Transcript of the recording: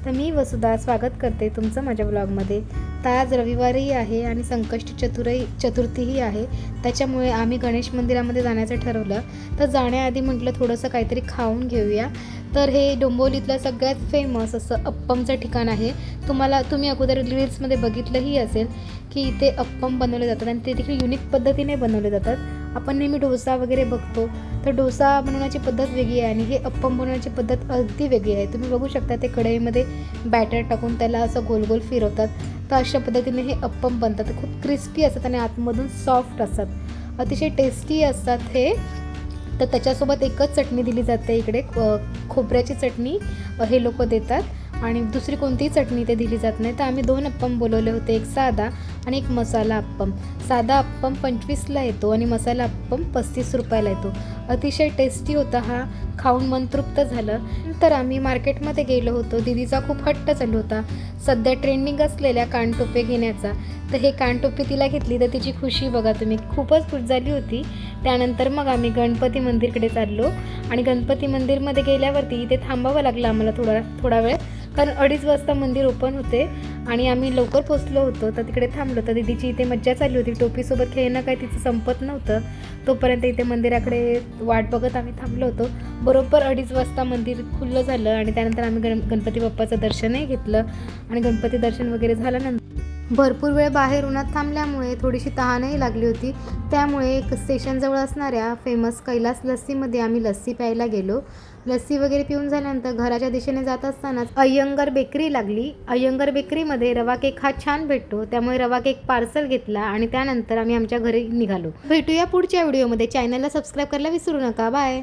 तर मी वसुधा स्वागत करते तुमचं माझ्या ब्लॉगमध्ये। तर आज रविवारही आहे आणि संकष्टी चतुर्थीही आहे, त्याच्यामुळे आम्ही गणेश मंदिरामध्ये जाण्याचं ठरवलं। तर जाण्याआधी म्हटलं थोडंसं काहीतरी खाऊन घेऊया। तर हे डोंबिवलीतलं सगळ्यात फेमस असं अप्पमचं ठिकाण आहे। तुम्ही अगोदर रील्समध्ये बघितलंही असेल की इथे अप्पम बनवले जातात आणि ते देखील युनिक पद्धतीने बनवले जातात। आपण नेहमी डोसा वगैरे बघतो, तर डोसा बनवण्याची पद्धत वेगळी आहे आणि हे अप्पम बनवण्याची पद्धत अगदी वेगळी आहे। तुम्ही बघू शकता ते कढईमध्ये बॅटर टाकून त्याला असं गोल गोल फिरवतात। तर अशा पद्धतीने हे अप्पम बनतात। खूप क्रिस्पी असतात आणि आतमधून सॉफ्ट असतात, अतिशय टेस्टी असतात हे। तर त्याच्यासोबत एकच चटणी दिली जाते इकडे, खोबऱ्याची चटणी हे लोक देतात आणि दुसरी कोणतीही चटणी ते दिली जात नाही। तर आम्ही 2 अप्पम बोलवले होते, एक साधा आणि एक मसाला अप्पम। साधा अप्पम 25ला येतो आणि मसाला अप्पम 35 रुपयाला येतो। अतिशय टेस्टी होता हा, खाऊन मन तृप्त झालं। नंतर आम्ही मार्केटमध्ये गेलो होतो। दीदीचा खूप हट्ट चालू होता सध्या ट्रेंडिंग असलेल्या कानटोपे घेण्याचा। तर हे कानटोपी तिला घेतली तर तिची खुशी बघा तुम्ही, खूपच खुश झाली होती। त्यानंतर मग आम्ही गणपती मंदिरकडे चाललो आणि गणपती मंदिरमध्ये गेल्यावरती इथे थांबावं लागलं आम्हाला थोडा वेळ, कारण 2:30 वाजता मंदिर ओपन होते आणि आम्ही लवकर पोचलो होतो। तर तिकडे थांबलो। तर दीदीची इथे मज्जा चालली होती, टोपीसोबत खेळणं काय तिचं संपत नव्हतं। तोपर्यंत इथे मंदिराकडे वाट बघत आम्ही थांबलो होतो। बरोबर 2:30 वाजता मंदिर खुलं झालं आणि त्यानंतर आम्ही गणपती बाप्पाचं दर्शनही घेतलं आणि गणपती दर्शन वगैरे झाल्यानंतर भरपूर वेळ बाहेर उन्हात थांबल्यामुळे थोडीशी तहानही लागली होती। त्यामुळे एक स्टेशनजवळ असणाऱ्या फेमस कैलास लस्सीमध्ये आम्ही लस्सी प्यायला गेलो। लस्सी वगैरे पिऊन झाल्यानंतर घराच्या दिशेने जात असतानाच अय्यंगार बेकरी लागली। अय्यंगार बेकरीमध्ये रवा केक हा छान भेटतो, त्यामुळे रवा केक पार्सल घेतला आणि त्यानंतर आम्ही आमच्या घरी निघालो। भेटूया पुढच्या व्हिडिओमध्ये। चॅनलला सबस्क्राईब करायला विसरू नका। बाय।